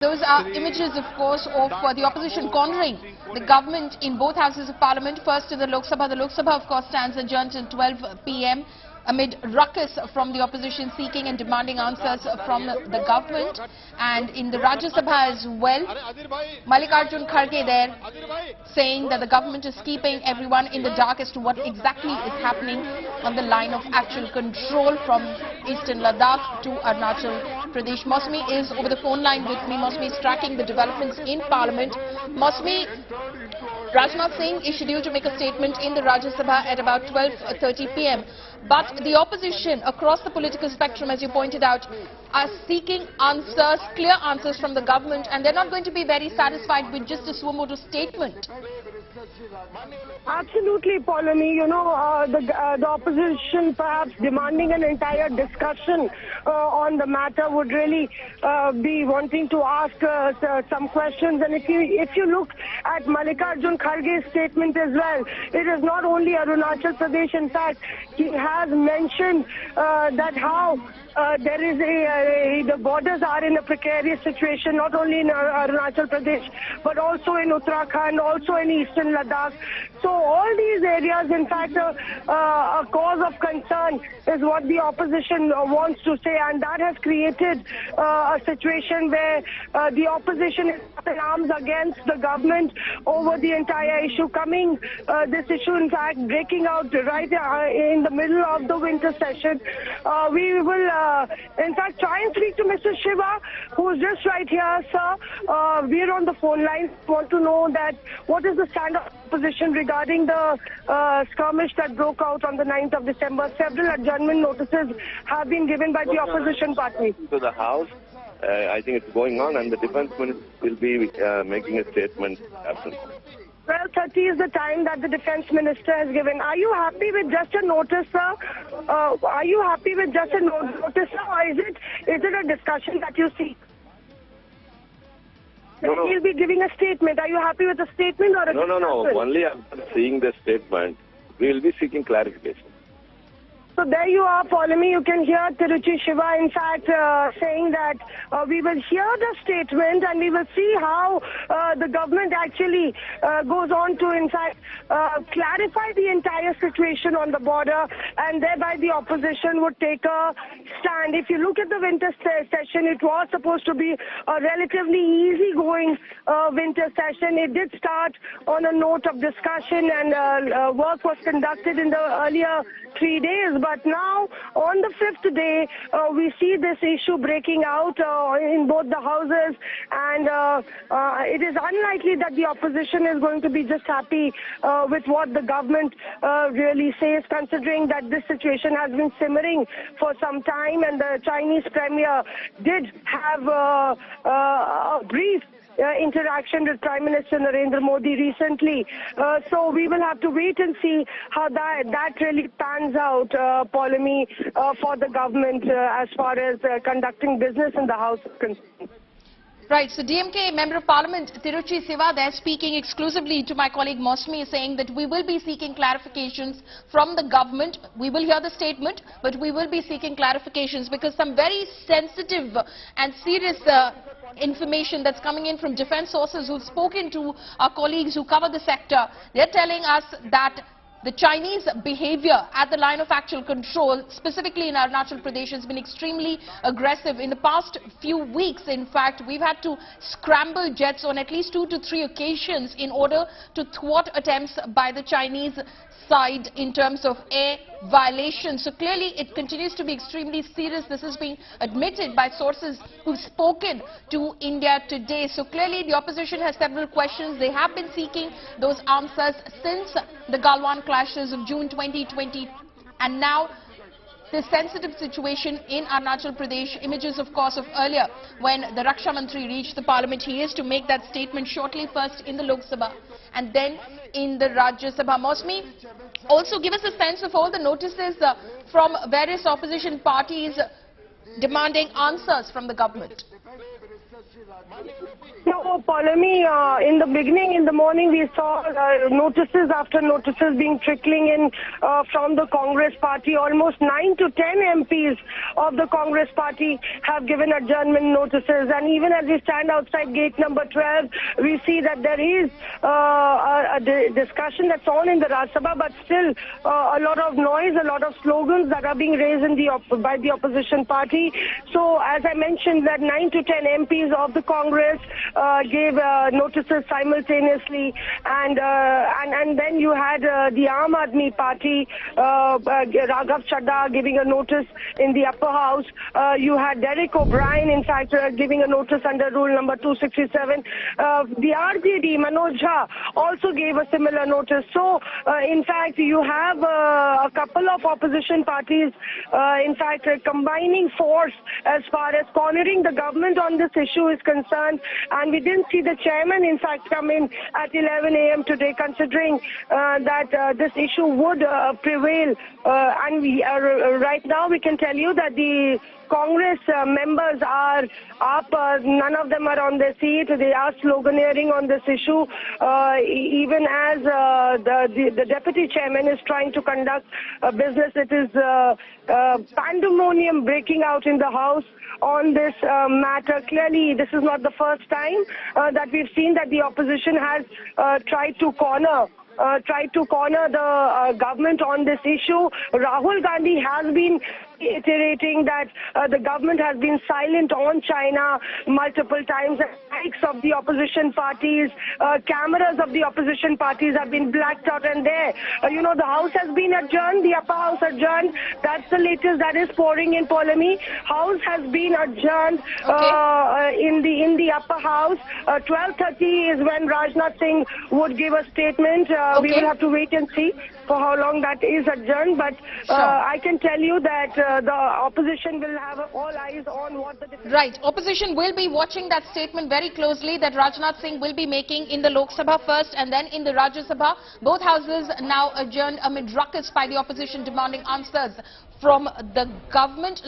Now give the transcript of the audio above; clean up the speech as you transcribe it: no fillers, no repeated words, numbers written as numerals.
Those are images, of course, of the opposition cornering the government in both houses of parliament. First in the Lok Sabha. The Lok Sabha, of course, stands adjourned till 12 p.m. amid ruckus from the opposition seeking and demanding answers from the government. And in the Rajya Sabha as well, Mallikarjun Kharge there saying that the government is keeping everyone in the dark as to what exactly is happening on the line of actual control from eastern Ladakh to Arunachal Pradesh. Mosmi is over the phone line with me. Mosmi is tracking the developments in Parliament. Mosmi, Rajnath Singh is scheduled to make a statement in the Rajya Sabha at about 12:30 p.m. But the opposition across the political spectrum, as you pointed out, are seeking answers, clear answers from the government, and they're not going to be very satisfied with just a suo motu statement. Absolutely, Paulami. You know, the opposition perhaps demanding an entire discussion on the matter would really be wanting to ask some questions. And if you look at Mallikarjun Kharge's statement as well, it is not only Arunachal Pradesh. In fact, he has mentioned that how there is the borders are in a precarious situation, not only in Arunachal Pradesh, but also in Uttarakhand, also in eastern Ladakh. So all these areas, in fact, a cause of concern is what the opposition wants to say, and that has created a situation where the opposition is up in arms against the government over the entire issue. This issue, in fact, breaking out right in the middle of the winter session. We will, in fact, try and speak to Mr. Shiva, who is just right here, sir. We are on the phone line. We want to know that what is the stand of opposition regarding the skirmish that broke out on the 9th of December. Several adjournment notices have been given by the opposition party. To the House, I think it's going on, and the defense minister will be making a statement after. 12:30 is the time that the defense minister has given. Are you happy with just a notice, sir? Are you happy with just a notice, sir, or is it a discussion that you see? No. He'll be giving a statement. Are you happy with a statement or a discussion? No. Only after seeing the statement, we will be seeking clarification. So there you are, Paulami. You can hear Tiruchi Shiva, in fact, saying that we will hear the statement and we will see how the government actually goes on to, in fact, clarify the entire situation on the border, and thereby the opposition would take a stand. If you look at the winter session, it was supposed to be a relatively easy-going winter session. It did start on a note of discussion, and work was conducted in the earlier 3 days. But now, on the 5th day, we see this issue breaking out in both the houses, and it is unlikely that the opposition is going to be just happy with what the government really says, considering that this situation has been simmering for some time, and the Chinese premier did have a brief interaction with Prime Minister Narendra Modi recently. So we will have to wait and see how that really pans out, Paulami, for the government as far as conducting business in the House is concerned. Right, so DMK Member of Parliament Tiruchi Shiva there speaking exclusively to my colleague Mosmi, saying that we will be seeking clarifications from the government. We will hear the statement, but we will be seeking clarifications because some very sensitive and serious information that's coming in from defense sources who've spoken to our colleagues who cover the sector. They're telling us that the Chinese behavior at the line of actual control, specifically in Arunachal Pradesh, has been extremely aggressive. In the past few weeks, in fact, we've had to scramble jets on at least 2 to 3 occasions in order to thwart attempts by the Chinese side in terms of air violations. So clearly it continues to be extremely serious. This is being admitted by sources who've spoken to India today. So clearly the opposition has several questions. They have been seeking those answers since the Galwan clashes of June 2020, and now this sensitive situation in Arunachal Pradesh. Images, of course, of earlier when the Raksha Mantri reached the Parliament. He is to make that statement shortly, first in the Lok Sabha and then in the Rajya Sabha. Mosmi, also give us a sense of all the notices from various opposition parties demanding answers from the government. No, Polemi, in the beginning, in the morning, we saw notices after notices being trickling in from the Congress party. Almost 9 to 10 MPs of the Congress party have given adjournment notices. And even as we stand outside gate number 12, we see that there is a discussion that's on in the Rajya Sabha, but still a lot of noise, a lot of slogans that are being raised in by the opposition party. So, as I mentioned, that 9 to 10 MPs of the Congress gave notices simultaneously, and then you had the Aam Aadmi Party, Raghav Chadha giving a notice in the upper house. You had Derek O'Brien, in fact, giving a notice under rule number 267. The RJD, Manoj Jha, also gave a similar notice. So, in fact, you have a couple of opposition parties, in fact, combining force as far as cornering the government on this issue is concerned. And we didn't see the chairman, in fact, come in at 11 a.m. today, considering that this issue would prevail. And right now we can tell you that the Congress members are up. None of them are on their seat. They are sloganeering on this issue, even as the deputy chairman is trying to conduct business. It is pandemonium breaking out in the House on this matter. Clearly, this is not the first time that we've seen that the opposition has tried to corner the government on this issue. Rahul Gandhi has been iterating that the government has been silent on China multiple times. Mics of the opposition parties, cameras of the opposition parties have been blacked out, and there, the House has been adjourned, the upper house adjourned. That's the latest that is pouring in, Polemi. House has been adjourned in the upper house. 12:30 is when Rajnath Singh would give a statement. We will have to wait and see for how long that is adjourned, but I can tell you that the opposition will have all eyes on what the... Right. Opposition will be watching that statement very closely that Rajnath Singh will be making in the Lok Sabha first and then in the Rajya Sabha. Both houses now adjourned amid ruckus by the opposition demanding answers from the government.